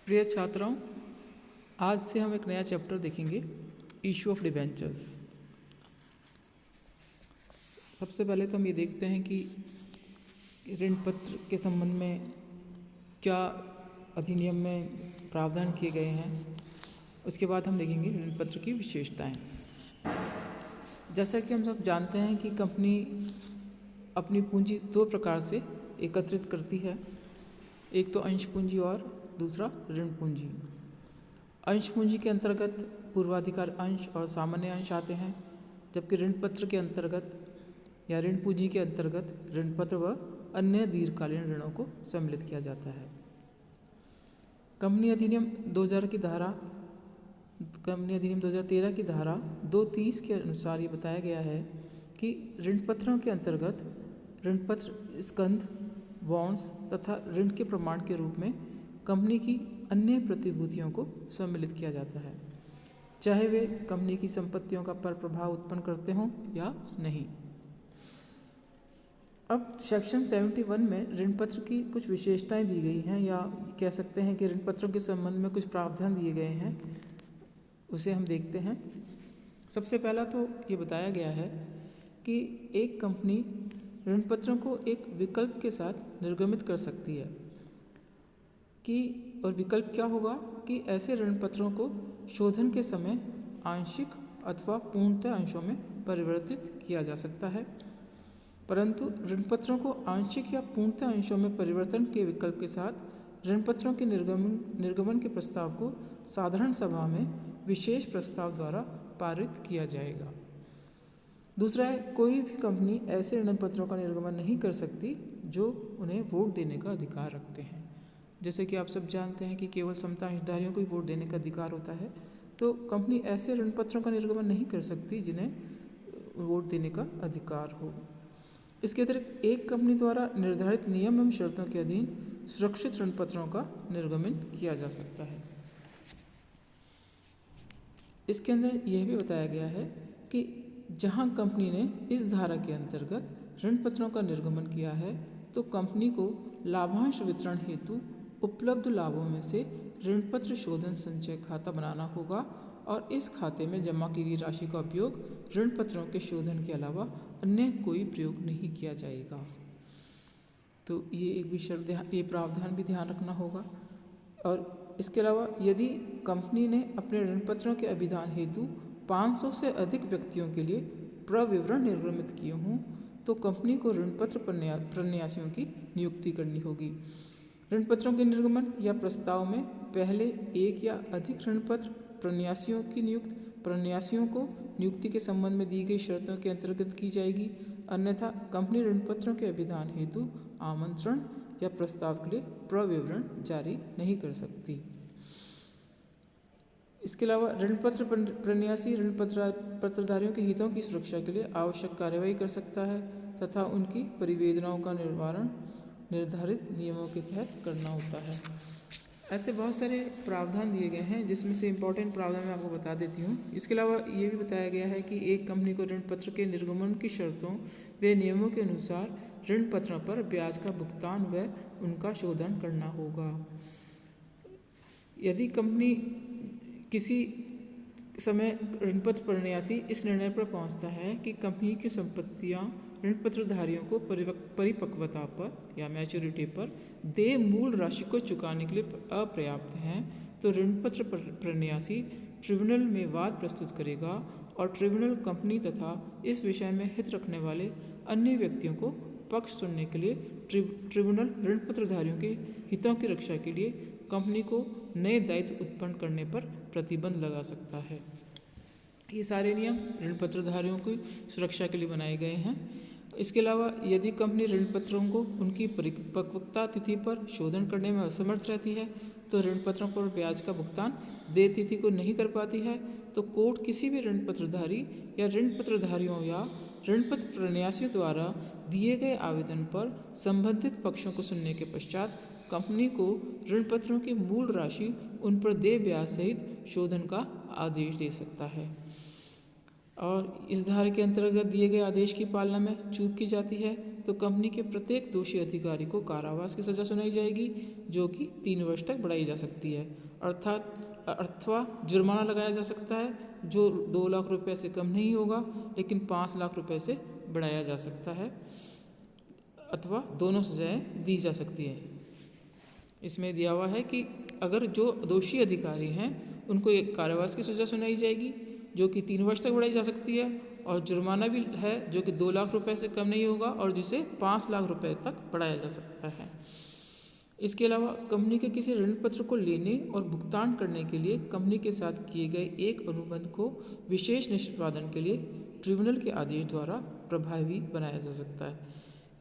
प्रिय छात्रों, आज से हम एक नया चैप्टर देखेंगे, इशू ऑफ डिबेंचर्स। सबसे पहले तो हम ये देखते हैं कि ऋण पत्र के संबंध में क्या अधिनियम में प्रावधान किए गए हैं। उसके बाद हम देखेंगे ऋण पत्र की विशेषताएं। जैसा कि हम सब जानते हैं कि कंपनी अपनी पूंजी दो प्रकार से एकत्रित करती है, एक तो अंश पूंजी और दूसरा ऋण पूंजी। अंश पूंजी के अंतर्गत पूर्वाधिकार अंश और सामान्य अंश आते हैं, जबकि ऋण पत्र के अंतर्गत या ऋण पूंजी के अंतर्गत ऋण पत्र व अन्य दीर्घकालीन ऋणों को सम्मिलित किया जाता है। कंपनी अधिनियम 2013 की धारा 230 के अनुसार ये बताया गया है कि ऋण पत्रों के अंतर्गत ऋण पत्र स्कंध, बॉन्ड्स तथा ऋण के प्रमाण के रूप में कंपनी की अन्य प्रतिभूतियों को सम्मिलित किया जाता है, चाहे वे कंपनी की संपत्तियों का पर प्रभाव उत्पन्न करते हों या नहीं। अब सेक्शन 71 में ऋण पत्र की कुछ विशेषताएं दी गई हैं, या कह सकते हैं कि ऋण पत्रों के संबंध में कुछ प्रावधान दिए गए हैं, उसे हम देखते हैं। सबसे पहला तो ये बताया गया है कि एक कंपनी ऋण पत्रों को एक विकल्प के साथ निर्गमित कर सकती है और विकल्प क्या होगा कि ऐसे ऋण पत्रों को शोधन के समय आंशिक अथवा पूर्णतः अंशों में परिवर्तित किया जा सकता है। परंतु ऋण पत्रों को आंशिक या पूर्णतः अंशों में परिवर्तन के विकल्प के साथ ऋण पत्रों के निर्गमन के प्रस्ताव को साधारण सभा में विशेष प्रस्ताव द्वारा पारित किया जाएगा। दूसरा है, कोई भी कंपनी ऐसे ऋण पत्रों का निर्गमन नहीं कर सकती जो उन्हें वोट देने का अधिकार रखते हैं। जैसे कि आप सब जानते हैं कि केवल समता अंशधारियों को ही वोट देने का अधिकार होता है, तो कंपनी ऐसे ऋण पत्रों का निर्गमन नहीं कर सकती जिन्हें वोट देने का अधिकार हो। इसके अतिरिक्त एक कंपनी द्वारा निर्धारित नियम एवं शर्तों के अधीन सुरक्षित ऋण पत्रों का निर्गमन किया जा सकता है। इसके अंदर यह भी बताया गया है कि जहां कंपनी ने इस धारा के अंतर्गत ऋण पत्रों का निर्गमन किया है, तो कंपनी को लाभांश वितरण हेतु उपलब्ध लाभों में से ऋण पत्र शोधन संचय खाता बनाना होगा और इस खाते में जमा की गई राशि का उपयोग ऋण पत्रों के शोधन के अलावा अन्य कोई प्रयोग नहीं किया जाएगा। तो ये एक भी ये प्रावधान भी ध्यान रखना होगा। और इसके अलावा यदि कंपनी ने अपने ऋण पत्रों के अभिदान हेतु 500 से अधिक व्यक्तियों के लिए प्रविवरण निर्गमित किए हों, तो कंपनी को ऋण पत्र प्रन्यासियों की नियुक्ति करनी होगी। ऋण पत्रों के निर्गमन या प्रस्ताव में पहले एक या अधिक ऋण पत्र प्रन्यासियों की प्रन्यासियों को नियुक्ति के संबंध में दी गई शर्तों के अंतर्गत की जाएगी, अन्यथा कंपनी ऋण पत्रों के अभिदान हेतु आमंत्रण या प्रस्ताव के लिए प्रविवरण जारी नहीं कर सकती। इसके अलावा ऋण पत्र प्रन्यासी ऋण पत्रधारियों के हितों की सुरक्षा के लिए आवश्यक कार्यवाही कर सकता है तथा उनकी परिवेदनाओं का निवारण निर्धारित नियमों के तहत करना होता है। ऐसे बहुत सारे प्रावधान दिए गए हैं, जिसमें से इम्पोर्टेंट प्रावधान मैं आपको बता देती हूँ। इसके अलावा ये भी बताया गया है कि एक कंपनी को ऋण पत्र के निर्गमन की शर्तों व नियमों के अनुसार ऋण पत्रों पर ब्याज का भुगतान व उनका शोधन करना होगा। यदि कंपनी किसी समय ऋण पत्र प्रन्यासी इस निर्णय पर पहुंचता है कि कंपनी की संपत्तियां ऋण पत्रधारियों को परिपक्वता पर या मैच्योरिटी पर देय मूल राशि को चुकाने के लिए अपर्याप्त हैं, तो ऋण पत्र प्रन्यासी ट्रिब्यूनल में वाद प्रस्तुत करेगा और ट्रिब्यूनल कंपनी तथा इस विषय में हित रखने वाले अन्य व्यक्तियों को पक्ष सुनने के लिए ट्रिब्यूनल ऋण पत्रधारियों के हितों की रक्षा के लिए कंपनी को नए दायित्व उत्पन्न करने पर प्रतिबंध लगा सकता है। ये सारे नियम ऋण पत्रधारियों की सुरक्षा के लिए बनाए गए हैं। इसके अलावा यदि कंपनी ऋण पत्रों को उनकी परिपक्वता तिथि पर शोधन करने में असमर्थ रहती है, तो ऋण पत्रों पर ब्याज का भुगतान देय तिथि को नहीं कर पाती है, तो कोर्ट किसी भी ऋण पत्रधारी या ऋण पत्रधारियों या ऋण पत्र प्रन्यासियों द्वारा दिए गए आवेदन पर संबंधित पक्षों को सुनने के पश्चात कंपनी को ऋण पत्रों की मूल राशि उन पर देय ब्याज सहित शोधन का आदेश दे सकता है। और इस धारा के अंतर्गत दिए गए आदेश की पालना में चूक की जाती है तो कंपनी के प्रत्येक दोषी अधिकारी को कारावास की सज़ा सुनाई जाएगी, जो कि 3 वर्ष तक बढ़ाई जा सकती है। अथवा जुर्माना लगाया जा सकता है, जो 2 लाख रुपए से कम नहीं होगा, लेकिन 5 लाख रुपए से बढ़ाया जा सकता है, अथवा दोनों सजाएं दी जा सकती है। इसमें दिया हुआ है कि अगर जो दोषी अधिकारी हैं उनको एक कारावास की सज़ा सुनाई जाएगी, जो कि 3 वर्ष तक बढ़ाई जा सकती है, और जुर्माना भी है जो कि 2 लाख रुपए से कम नहीं होगा और जिसे 5 लाख रुपए तक बढ़ाया जा सकता है। इसके अलावा कंपनी के किसी ऋण पत्र को लेने और भुगतान करने के लिए कंपनी के साथ किए गए एक अनुबंध को विशेष निष्पादन के लिए ट्रिब्यूनल के आदेश द्वारा प्रभावी बनाया जा सकता है।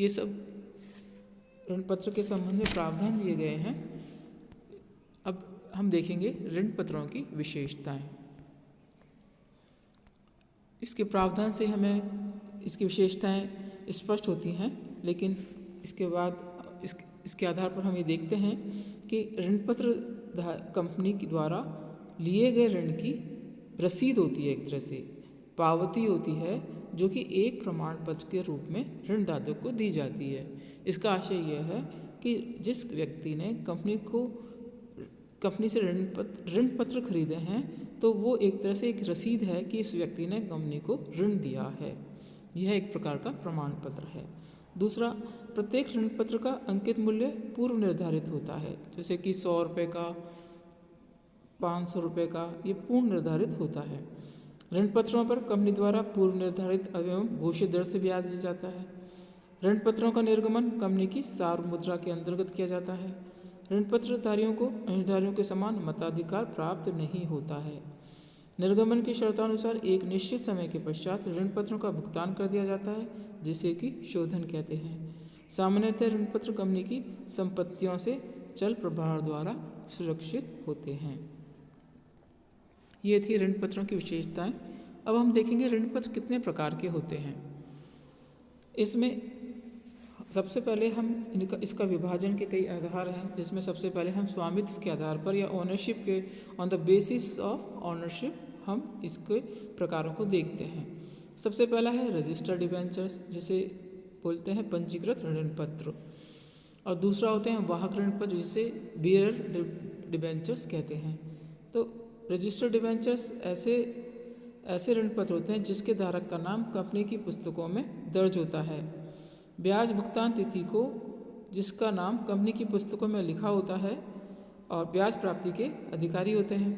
ये सब ऋण पत्र के संबंध में प्रावधान दिए गए हैं। अब हम देखेंगे ऋण पत्रों की विशेषताएं। इसके प्रावधान से हमें इसकी विशेषताएं स्पष्ट होती हैं, लेकिन इसके बाद इसके आधार पर हम ये देखते हैं कि ऋण पत्र कंपनी के द्वारा लिए गए ऋण की रसीद होती है, एक तरह से पावती होती है, जो कि एक प्रमाण पत्र के रूप में ऋणदाता को दी जाती है। इसका आशय यह है कि जिस व्यक्ति ने कंपनी से ऋण पत्र खरीदे हैं, तो वो एक तरह से एक रसीद है कि इस व्यक्ति ने कंपनी को ऋण दिया है। यह एक प्रकार का प्रमाण पत्र है। दूसरा, प्रत्येक ऋण पत्र का अंकित मूल्य पूर्व निर्धारित होता है, जैसे कि 100 रुपये का, 500 रुपये का, ये पूर्व निर्धारित होता है। ऋण पत्रों पर कंपनी द्वारा पूर्व निर्धारित एवं घोषित दर से ब्याज दिया जाता है। ऋण पत्रों का निर्गमन कंपनी की सार्वमुद्रा के अंतर्गत किया जाता है। ऋण पत्रधारियों को अंशधारियों के समान मताधिकार प्राप्त नहीं होता है। निर्गमन की शर्तानुसार एक निश्चित समय के पश्चात ऋण पत्रों का भुगतान कर दिया जाता है, जिसे कि शोधन कहते हैं। सामान्यतः ऋण पत्र कंपनी की संपत्तियों से चल प्रभार द्वारा सुरक्षित होते हैं। ये थी ऋण पत्रों की विशेषताएं। अब हम देखेंगे ऋण पत्र कितने प्रकार के होते हैं। इसमें सबसे पहले हम इसका विभाजन के कई आधार हैं, जिसमें सबसे पहले हम स्वामित्व के आधार पर या ओनरशिप के on the basis of ownership हम इसके प्रकारों को देखते हैं। सबसे पहला है रजिस्टर्ड डिबेंचर्स, जिसे बोलते हैं पंजीकृत ऋण पत्र, और दूसरा होते हैं वाहक ऋण पत्र, जिसे बियरर डिबेंचर्स कहते हैं। तो रजिस्टर्ड डिबेंचर्स ऐसे ऋण पत्र होते हैं जिसके धारक का नाम कंपनी की पुस्तकों में दर्ज होता है। ब्याज भुगतान तिथि को जिसका नाम कंपनी की पुस्तकों में लिखा होता है और ब्याज प्राप्ति के अधिकारी होते हैं।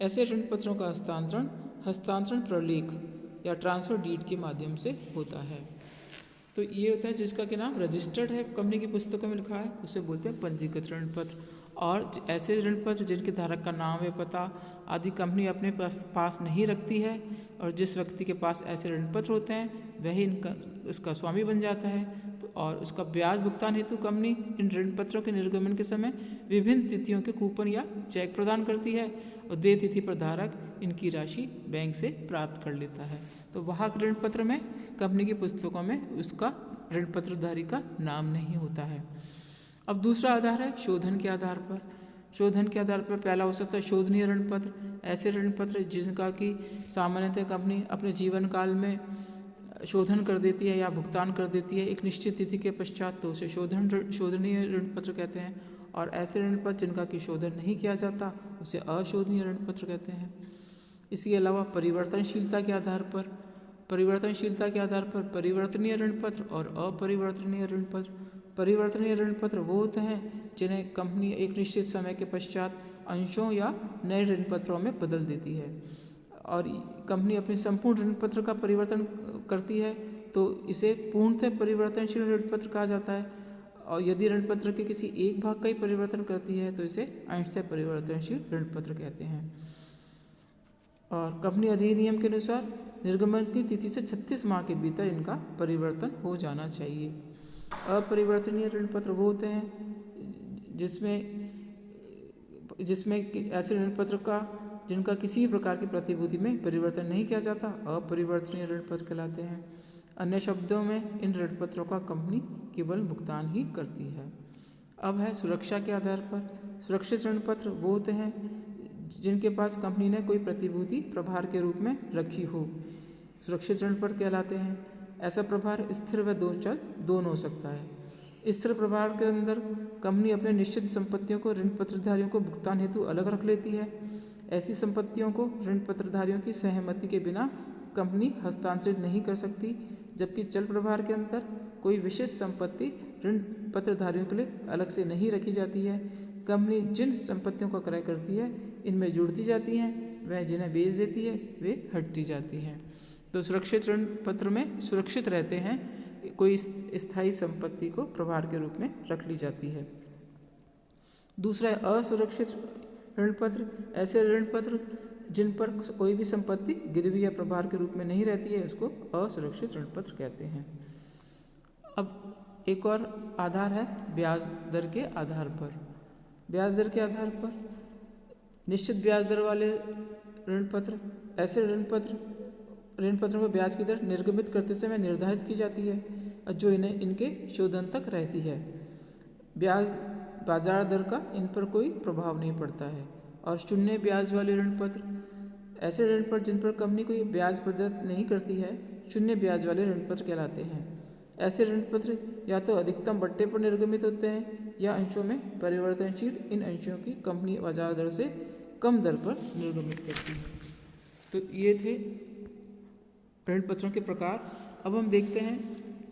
ऐसे ऋण पत्रों का हस्तांतरण प्रलेख या ट्रांसफर डीड के माध्यम से होता है। तो ये होता है जिसका कि नाम रजिस्टर्ड है, कंपनी की पुस्तकों में लिखा है, उसे बोलते हैं पंजीकृत ऋण पत्र। और ऐसे ऋण पत्र जिनके धारक का नाम व पता आदि कंपनी अपने पास नहीं रखती है, और जिस व्यक्ति के पास ऐसे ऋण पत्र होते हैं वही इसका स्वामी बन जाता है। तो और उसका ब्याज भुगतान हेतु कंपनी इन ऋण पत्रों के निर्गमन के समय विभिन्न तिथियों के कूपन या चेक प्रदान करती है, और देय तिथि पर धारक इनकी राशि बैंक से प्राप्त कर लेता है। तो वाहक ऋण पत्र में कंपनी की पुस्तकों में उसका ऋण पत्रधारी का नाम नहीं होता है। अब दूसरा आधार है शोधन के आधार पर। शोधन के आधार पर पहला हो सकता है शोधनीय ऋण पत्र। ऐसे ऋण पत्र जिनका कि सामान्यतः कंपनी अपने जीवन काल में शोधन कर देती है या भुगतान कर देती है एक निश्चित तिथि के पश्चात, तो उसे शोधनीय ऋण पत्र कहते हैं। और ऐसे ऋण पत्र जिनका कि शोधन नहीं किया जाता उसे अशोधनीय ऋण पत्र कहते हैं। इसके अलावा परिवर्तनशीलता के आधार पर परिवर्तनीय ऋण पत्र और अपरिवर्तनीय ऋण पत्र। परिवर्तनीय ऋण पत्र वो होते हैं जिन्हें कंपनी एक निश्चित समय के पश्चात अंशों या नए ऋण पत्रों में बदल देती है, और कंपनी अपने संपूर्ण ऋण पत्र का परिवर्तन करती है तो इसे पूर्णतः परिवर्तनशील ऋण पत्र कहा जाता है। और यदि ऋण पत्र के किसी एक भाग का ही परिवर्तन करती है तो इसे अंशतः परिवर्तनशील ऋण पत्र कहते हैं। और कंपनी अधिनियम के अनुसार निर्गमन की तिथि से 36 माह के भीतर इनका परिवर्तन हो जाना चाहिए। अपरिवर्तनीय ऋण पत्र वो होते हैं जिसमें ऐसे ऋण पत्र का जिनका किसी प्रकार की प्रतिभूति में परिवर्तन नहीं किया जाता अपरिवर्तनीय ऋण पत्र कहलाते हैं। अन्य शब्दों में इन ऋण पत्रों का कंपनी केवल भुगतान ही करती है। अब है सुरक्षा के आधार पर। सुरक्षित ऋण पत्र वो होते हैं जिनके पास कंपनी ने कोई प्रतिभूति प्रभार के रूप में रखी हो, सुरक्षित ऋण पत्र कहलाते हैं। ऐसा प्रभार स्थिर व दो चल दोनों हो सकता है। स्थिर प्रभार के अंदर कंपनी अपने निश्चित संपत्तियों को ऋण पत्रधारियों को भुगतान हेतु अलग रख लेती है। ऐसी संपत्तियों को ऋण पत्रधारियों की सहमति के बिना कंपनी हस्तांतरित नहीं कर सकती, जबकि चल प्रभार के अंदर कोई विशेष संपत्ति ऋण पत्रधारियों के लिए अलग से नहीं रखी जाती है। कंपनी जिन संपत्तियों का क्रय करती है इनमें जुड़ती जाती हैं, वह जिन्हें बेच देती है वे हटती जाती हैं। तो सुरक्षित ऋण पत्र में सुरक्षित रहते हैं, कोई स्थायी संपत्ति को प्रभार के रूप में रख ली जाती है। दूसरा है असुरक्षित ऋण पत्र। ऐसे ऋण पत्र जिन पर कोई भी संपत्ति गिरवी या प्रभार के रूप में नहीं रहती है उसको असुरक्षित ऋण पत्र कहते हैं। अब एक और आधार है ब्याज दर के आधार पर। ब्याज दर के आधार पर निश्चित ब्याज दर वाले ऋण पत्र, ऐसे ऋण पत्रों पर ब्याज की दर निर्गमित करते समय निर्धारित की जाती है जो इन्हें इनके शोधन तक रहती है। ब्याज बाजार दर का इन पर कोई प्रभाव नहीं पड़ता है। और शून्य ब्याज वाले ऋण पत्र, ऐसे ऋण पत्र जिन पर कंपनी कोई ब्याज प्रदत्त नहीं करती है शून्य ब्याज वाले ऋण पत्र कहलाते हैं। ऐसे ऋण पत्र या तो अधिकतम बट्टे पर निर्गमित होते हैं या अंशों में परिवर्तनशील इन अंशों की कंपनी बाजार दर से कम दर पर निर्गमित करती है। तो ये थे ऋण पत्रों के प्रकार। अब हम देखते हैं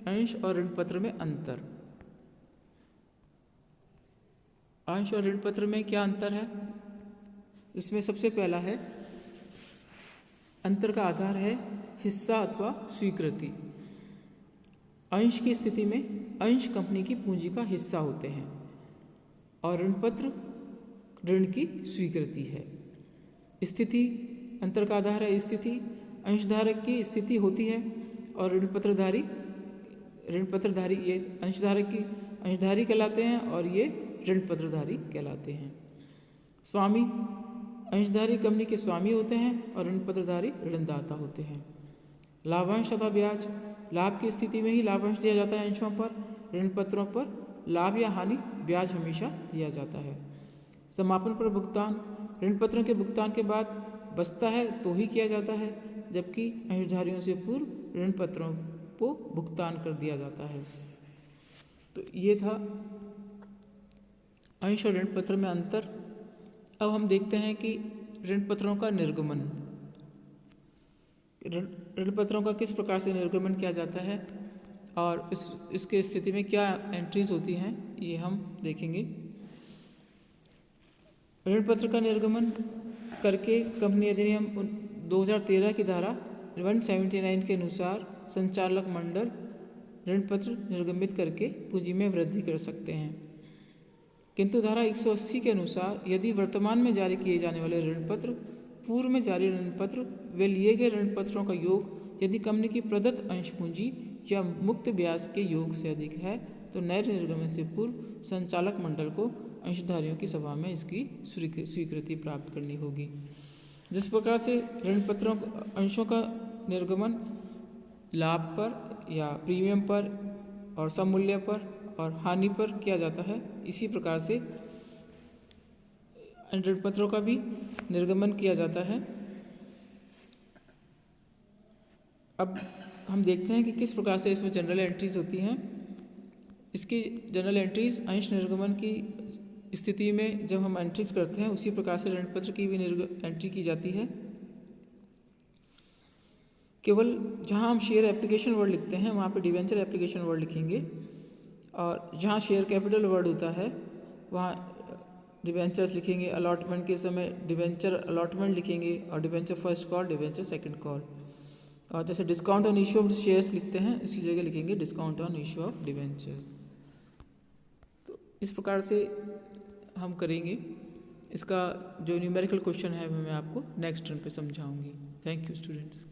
अंश और ऋण पत्र में अंतर। अंश और ऋण पत्र में क्या अंतर है? इसमें सबसे पहला है, अंतर का आधार है हिस्सा अथवा स्वीकृति। अंश की स्थिति में अंश कंपनी की पूंजी का हिस्सा होते हैं और ऋण पत्र ऋण की स्वीकृति है। स्थिति, अंतर का आधार है स्थिति। अंशधारक की स्थिति होती है और ऋण पत्रधारी ये अंशधारी कहलाते हैं और ये ऋण पत्रधारी कहलाते हैं। स्वामी, अंशधारी कंपनी के स्वामी होते हैं और ऋण पत्रधारी ऋणदाता होते हैं। लाभांश तथा ब्याज, लाभ की स्थिति में ही लाभांश दिया जाता है अंशों पर। ऋण पत्रों पर लाभ या हानि ब्याज हमेशा दिया जाता है। समापन पर भुगतान, ऋण पत्रों के भुगतान के बाद बचता है तो ही किया जाता है, जबकि अंशधारियों से पूर्व ऋण पत्रों को भुगतान कर दिया जाता है। तो ये था अंश और ऋण पत्र में अंतर। अब हम देखते हैं कि ऋण पत्रों का निर्गमन, ऋण पत्रों का किस प्रकार से निर्गमन किया जाता है और इसके स्थिति में क्या एंट्रीज होती हैं, ये हम देखेंगे। ऋण पत्र का निर्गमन करके कंपनी अधिनियम 2013 की धारा 179 के अनुसार संचालक मंडल ऋण पत्र निर्गमित करके पूंजी में वृद्धि कर सकते हैं। किंतु धारा 180 के अनुसार यदि वर्तमान में जारी किए जाने वाले ऋण पत्र, पूर्व में जारी ऋण पत्र वे लिए गए ऋण पत्रों का योग यदि कंपनी की प्रदत्त अंश पूंजी या मुक्त ब्याज के योग से अधिक है तो नए निर्गमन से पूर्व संचालक मंडल को अंशधारियों की सभा में इसकी स्वीकृति प्राप्त करनी होगी। जिस प्रकार से ऋण पत्रों अंशों का निर्गमन लाभ पर या प्रीमियम पर और सममूल्य पर और हानि पर किया जाता है, इसी प्रकार से ऋण पत्रों का भी निर्गमन किया जाता है। अब हम देखते हैं कि किस प्रकार से इसमें जनरल एंट्रीज होती हैं। इसकी जनरल एंट्रीज अंश निर्गमन की स्थिति में जब हम एंट्रीज करते हैं उसी प्रकार से ऋण पत्र की भी एंट्री की जाती है। केवल जहां हम शेयर एप्लीकेशन वर्ड लिखते हैं वहां पे डिवेंचर एप्लीकेशन वर्ड लिखेंगे और जहां शेयर कैपिटल वर्ड होता है वहां डिवेंचर्स लिखेंगे। अलॉटमेंट के समय डिवेंचर अलॉटमेंट लिखेंगे और debenture first call, debenture second call. और जैसे discount on issue of shares लिखते हैं इसकी जगह लिखेंगे discount on issue of debentures. तो इस प्रकार से हम करेंगे। इसका जो न्यूमेरिकल क्वेश्चन है मैं आपको नेक्स्ट टर्न पे समझाऊंगी। Thank you students.